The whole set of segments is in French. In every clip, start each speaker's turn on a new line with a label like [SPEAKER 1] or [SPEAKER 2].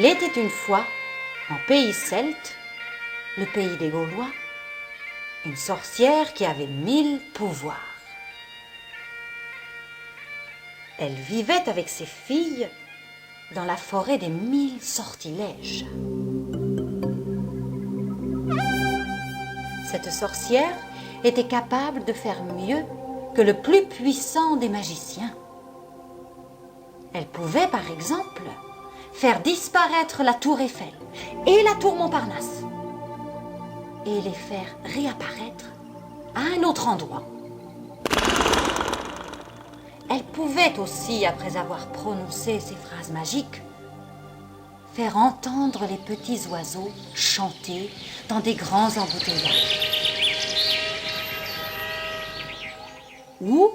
[SPEAKER 1] Il était une fois, en pays celte, le pays des Gaulois, une sorcière qui avait 1000 pouvoirs. Elle vivait avec ses filles dans la forêt des 1000 sortilèges. Cette sorcière était capable de faire mieux que le plus puissant des magiciens. Elle pouvait, par exemple, faire disparaître la tour Eiffel et la tour Montparnasse et les faire réapparaître à un autre endroit. Elle pouvait aussi, après avoir prononcé ces phrases magiques, faire entendre les petits oiseaux chanter dans des grands embouteillages. Ou,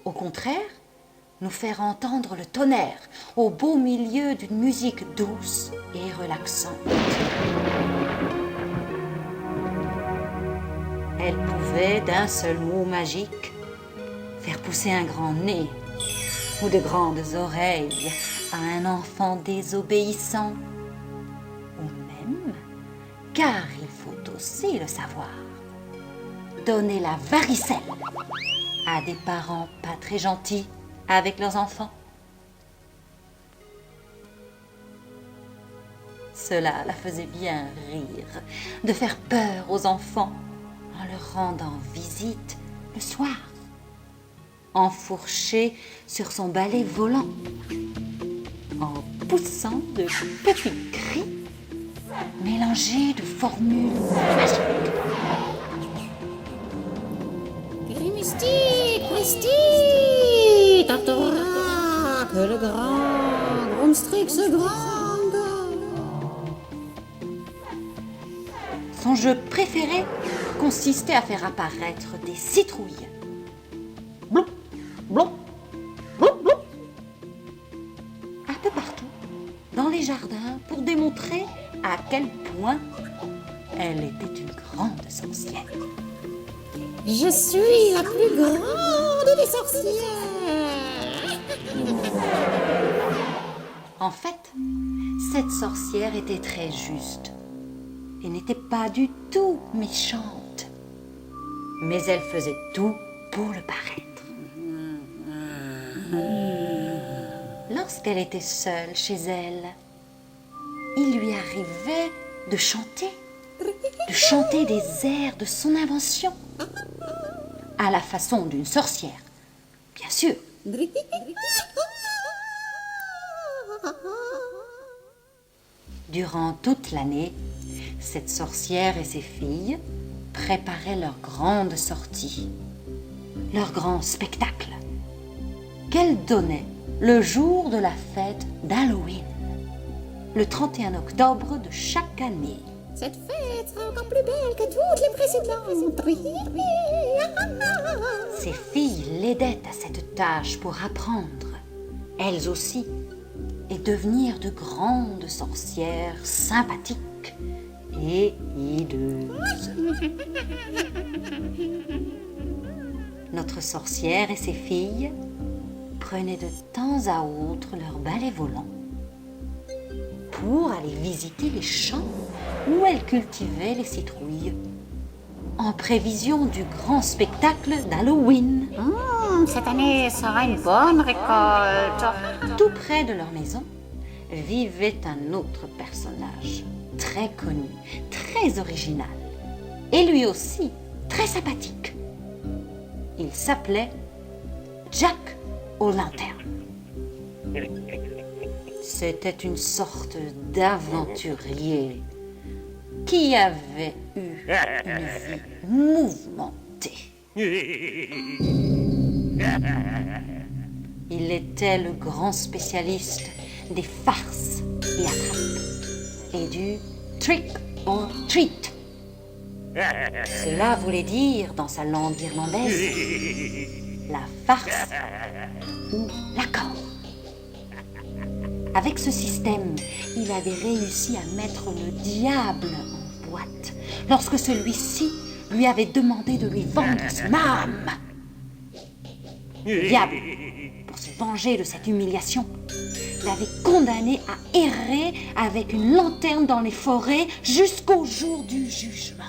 [SPEAKER 1] au contraire, nous faire entendre le tonnerre au beau milieu d'une musique douce et relaxante. Elle pouvait, d'un seul mot magique, faire pousser un grand nez ou de grandes oreilles à un enfant désobéissant. Ou même, car il faut aussi le savoir, donner la varicelle à des parents pas très gentils avec leurs enfants. Cela la faisait bien rire de faire peur aux enfants en leur rendant visite le soir, enfourchée sur son balai volant, en poussant de petits cris mélangés de formules magiques.
[SPEAKER 2] Mystique, mystique, Tartorak, le grand, Gromstrix grand.
[SPEAKER 1] Son jeu préféré consistait à faire apparaître des citrouilles. Bloup, bloup, bloup, bloup. Un peu partout, dans les jardins, pour démontrer à quel point elle était une grande sorcière.
[SPEAKER 2] Je suis la plus grande des sorcières.
[SPEAKER 1] En fait, cette sorcière était très juste et n'était pas du tout méchante. Mais elle faisait tout pour le paraître. Lorsqu'elle était seule chez elle, il lui arrivait de chanter des airs de son invention, à la façon d'une sorcière, bien sûr. Durant toute l'année, cette sorcière et ses filles préparaient leur grande sortie, leur grand spectacle, qu'elles donnaient le jour de la fête d'Halloween, le 31 octobre de chaque année.
[SPEAKER 2] Cette fête sera encore plus belle que toutes les précédentes.
[SPEAKER 1] Ses filles l'aidaient à cette tâche pour apprendre, elles aussi, et devenir de grandes sorcières sympathiques et hideuses. Notre sorcière et ses filles prenaient de temps à autre leur balai volant pour aller visiter les champs où elles cultivaient les citrouilles, en prévision du grand spectacle d'Halloween.
[SPEAKER 2] Cette année sera une bonne récolte.
[SPEAKER 1] Tout près de leur maison vivait un autre personnage, très connu, très original, et lui aussi très sympathique. Il s'appelait Jack aux lanternes. C'était une sorte d'aventurier qui avait eu une vie mouvementée. Il était le grand spécialiste des farces et attrapes et du trick or treat. Cela voulait dire, dans sa langue irlandaise, la farce ou l'accord. Avec ce système, il avait réussi à mettre le diable en boîte lorsque celui-ci lui avait demandé de lui vendre son âme. Le diable, pour se venger de cette humiliation, l'avait condamné à errer avec une lanterne dans les forêts jusqu'au jour du jugement.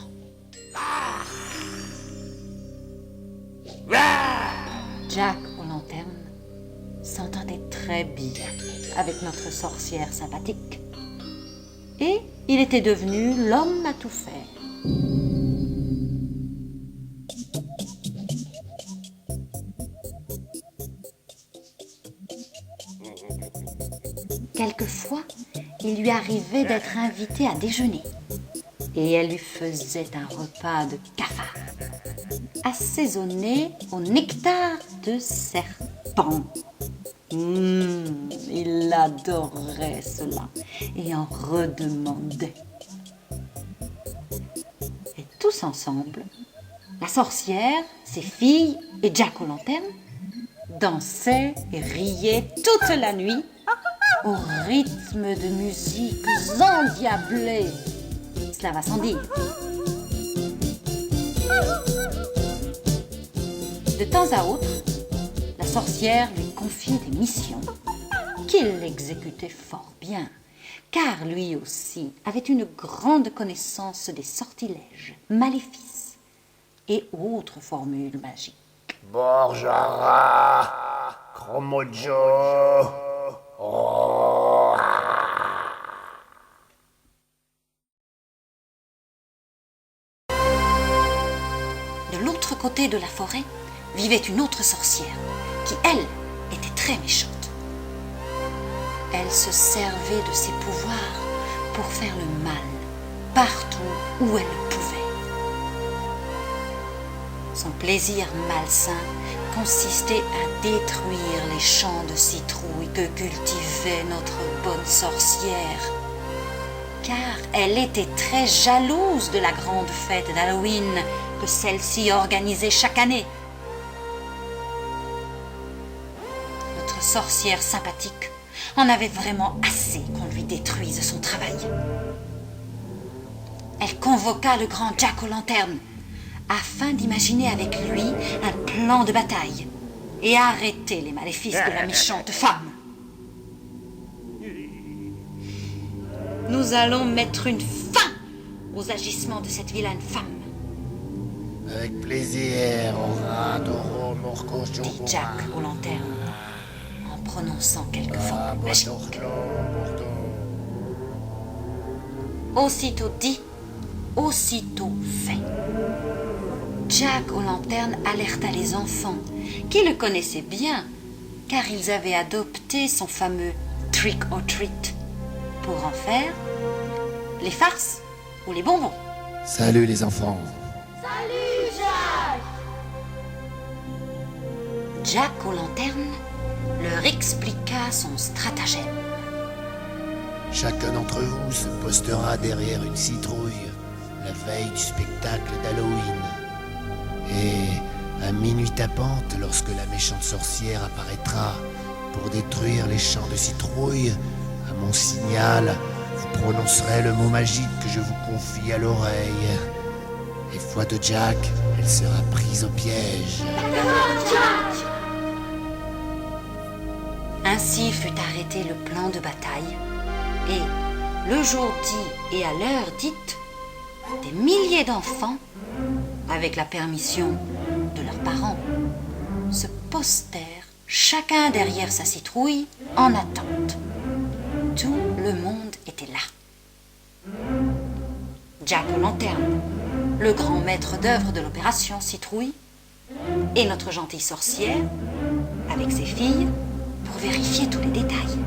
[SPEAKER 1] Jack aux lanternes s'entendait très bien avec notre sorcière sympathique. Et il était devenu l'homme à tout faire. Quelquefois, il lui arrivait d'être invité à déjeuner. Et elle lui faisait un repas de cafard, assaisonné au nectar de serpent. Il adorait cela et en redemandait. Et tous ensemble, la sorcière, ses filles et Jack aux lanternes dansaient et riaient toute la nuit au rythme de musiques endiablées. Cela va sans dire. De temps à autre, la sorcière lui confiait des missions qu'il exécutait fort bien, car lui aussi avait une grande connaissance des sortilèges, maléfices et autres formules magiques.
[SPEAKER 3] Borjara, Chromojo,
[SPEAKER 1] De l'autre côté de la forêt vivait une autre sorcière qui, elle, était très méchante. Elle se servait de ses pouvoirs pour faire le mal partout où elle le pouvait. Son plaisir malsain consistait à détruire les champs de citrouilles que cultivait notre bonne sorcière, car elle était très jalouse de la grande fête d'Halloween que celle-ci organisait chaque année. Notre sorcière sympathique en avait vraiment assez qu'on lui détruise son travail. Elle convoqua le grand Jack aux lanternes afin d'imaginer avec lui un plan de bataille et arrêter les maléfices de la méchante femme. Nous allons mettre une fin aux agissements de cette vilaine femme,
[SPEAKER 3] avec plaisir,
[SPEAKER 1] dit Jack aux lanternes en prononçant quelques formules magiques. Aussitôt dit, aussitôt fait. Jack aux lanternes alerta les enfants, qui le connaissaient bien, car ils avaient adopté son fameux trick or treat pour en faire les farces ou les bonbons.
[SPEAKER 3] Salut les enfants.
[SPEAKER 1] Jack aux lanternes leur expliqua son stratagème.
[SPEAKER 3] Chacun d'entre vous se postera derrière une citrouille la veille du spectacle d'Halloween. Et à minuit tapante, lorsque la méchante sorcière apparaîtra pour détruire les champs de citrouille, à mon signal, vous prononcerez le mot magique que je vous confie à l'oreille. Et foi de Jack, elle sera prise au piège.
[SPEAKER 1] Ainsi fut arrêté le plan de bataille, et le jour dit et à l'heure dite, des milliers d'enfants, avec la permission de leurs parents, se postèrent chacun derrière sa citrouille en attente. Tout le monde était là. Jack aux lanternes, le grand maître d'œuvre de l'opération Citrouille, et notre gentille sorcière, avec ses filles, pour vérifier tous les détails.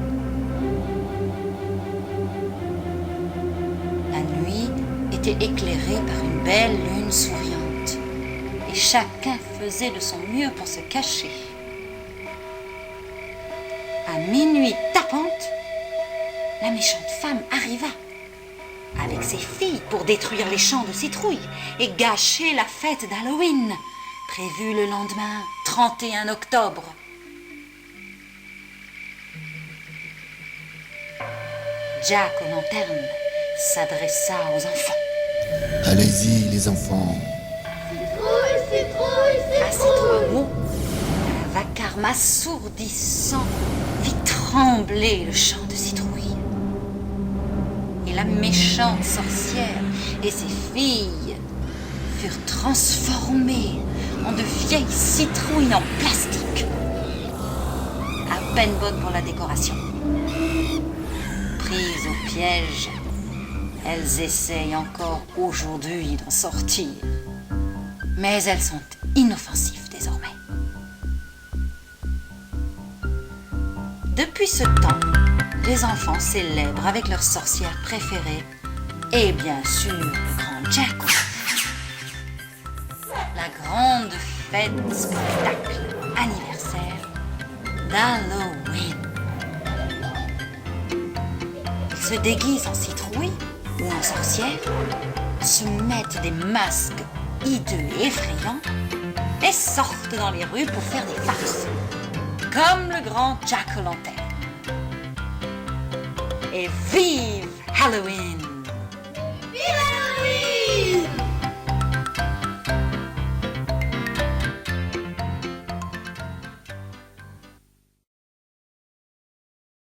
[SPEAKER 1] La nuit était éclairée par une belle lune souriante, et chacun faisait de son mieux pour se cacher. À minuit tapante, la méchante femme arriva avec ses filles pour détruire les champs de citrouilles et gâcher la fête d'Halloween, prévue le lendemain 31 octobre. Jack aux lanternes s'adressa aux enfants.
[SPEAKER 3] Allez-y les enfants.
[SPEAKER 1] À ces trois mots, un vacarme assourdissant fit trembler le champ de citrouilles. Et la méchante sorcière et ses filles furent transformées en de vieilles citrouilles en plastique, à peine bonnes pour la décoration. Prises au piège, elles essayent encore aujourd'hui d'en sortir. Mais elles sont inoffensives désormais. Depuis ce temps, les enfants célèbrent avec leur sorcière préférée et bien sûr le grand Jack. La grande fête spectacle anniversaire d'Halloween. Ils se déguisent en citrouille ou en sorcière, se mettent des masques hideux et effrayants et sortent dans les rues pour faire des farces, comme le grand Jack-o'-lantern. Et vive Halloween! Vive Halloween!